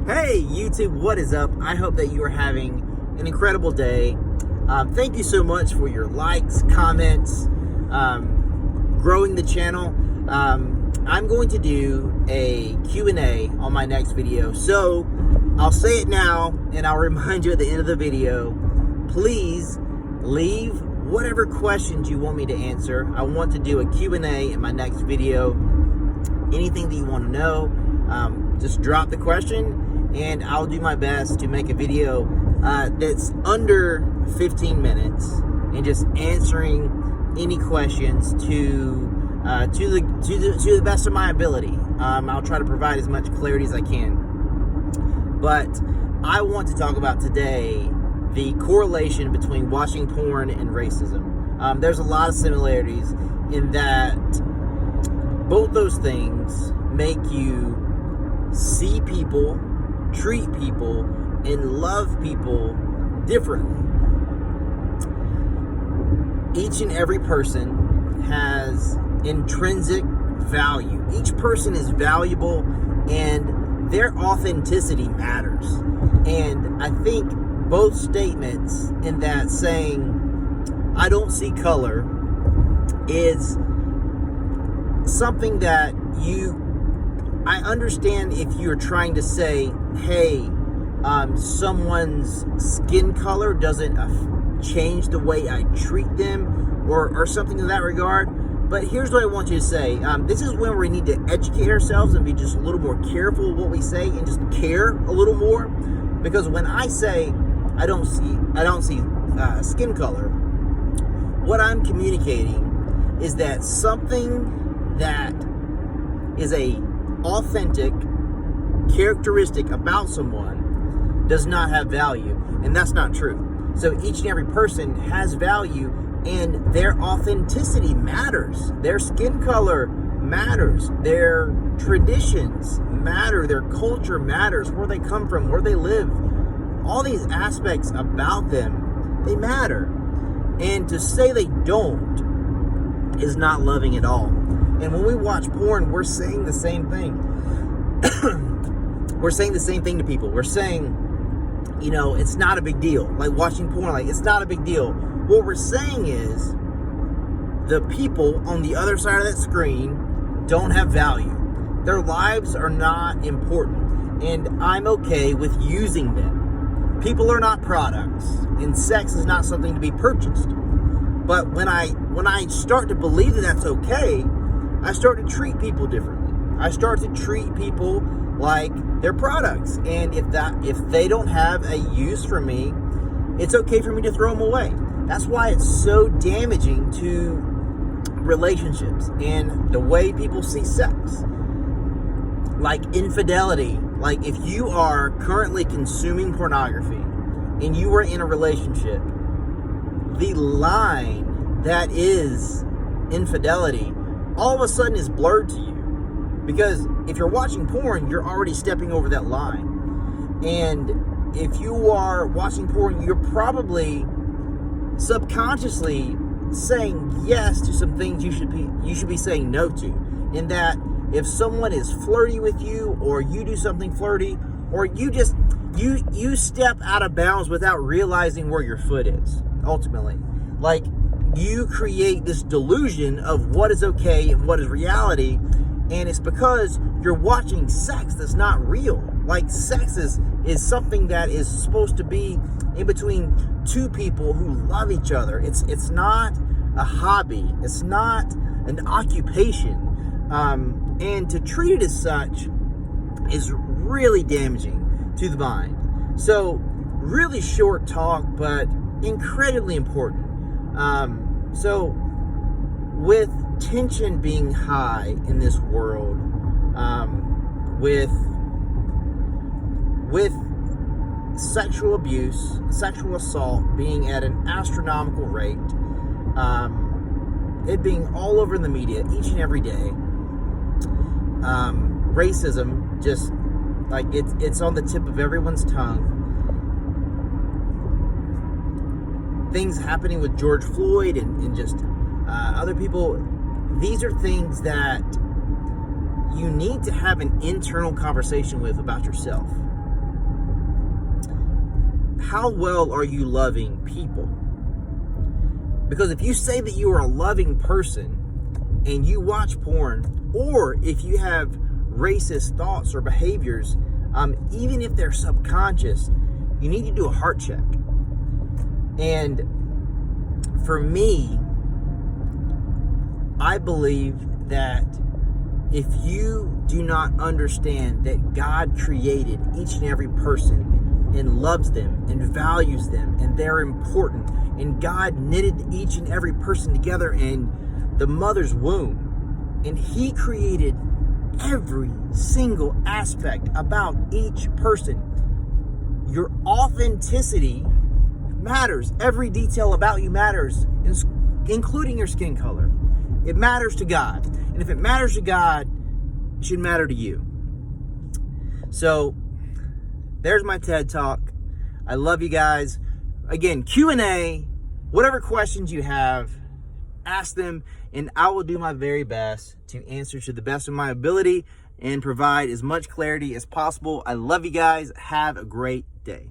Hey YouTube, what is up? I hope that you are having an incredible day. Thank you so much for your likes, comments, growing the channel. I'm going to do a Q&A on my next video. So I'll say it now and I'll remind you at the end of the video. Please leave whatever questions you want me to answer. I want to do a Q&A in my next video. Anything that you want to know, just drop the question and I'll do my best to make a video that's under 15 minutes and just answering any questions to the best of my ability. I'll try to provide as much clarity as I can. But I want to talk about today the correlation between watching porn and racism. There's a lot of similarities in that both those things make you see people, treat people, and love people differently. Each and every person has intrinsic value. Each person is valuable and their authenticity matters. And I think both statements in that saying, I don't see color, is something that I understand if you're trying to say, hey, someone's skin color doesn't change the way I treat them or something in that regard. But here's what I want you to say. This is when we need to educate ourselves and be just a little more careful of what we say and just care a little more. Because when I say I don't see skin color, what I'm communicating is that something that is a authentic characteristic about someone does not have value, and that's not true. So each and every person has value, and their authenticity matters. Their skin color matters. Their traditions matter. Their culture matters. Where they come from, where they live. All these aspects about them, they matter. And to say they don't is not loving at all. And when we watch porn, we're saying the same thing. We're saying the same thing to people. We're saying, it's not a big deal. Like watching porn, it's not a big deal. What we're saying is the people on the other side of that screen don't have value. Their lives are not important. And I'm okay with using them. People are not products. And sex is not something to be purchased. But when I start to believe that that's okay, I start to treat people differently. I start to treat people like they're products. And if they don't have a use for me, it's okay for me to throw them away. That's why it's so damaging to relationships and the way people see sex. Like infidelity. Like if you are currently consuming pornography and you are in a relationship, the line that is infidelity all of a sudden is blurred to you. Because if you're watching porn, you're already stepping over that line. And if you are watching porn, you're probably subconsciously saying yes to some things you should be saying no to. In that if someone is flirty with you, or you do something flirty, or you step out of bounds without realizing where your foot is, ultimately. Like, you create this delusion of what is okay and what is reality, and it's because you're watching sex that's not real. Like, sex is something that is supposed to be in between two people who love each other. It's not a hobby. It's not an occupation. And to treat it as such is really damaging to the mind. So, really short talk, but incredibly important. So, with tension being high in this world, with sexual abuse, sexual assault being at an astronomical rate, it being all over the media each and every day, racism just like it's on the tip of everyone's tongue. Things happening with George Floyd and just other people. These are things that you need to have an internal conversation with about yourself. how well are you loving people? Because if you say that you are a loving person and you watch porn, or if you have racist thoughts or behaviors, even if they're subconscious, you need to do a heart check. And for me, I believe that if you do not understand that God created each and every person and loves them and values them and they're important, and God knitted each and every person together in the mother's womb, and He created every single aspect about each person, your authenticity matters. Every detail about you matters, including your skin color. It matters to God. And if it matters to God, it should matter to you. So, there's my TED Talk. I love you guys. Again, Q&A, whatever questions you have, ask them, and I will do my very best to answer to the best of my ability and provide as much clarity as possible. I love you guys. Have a great day.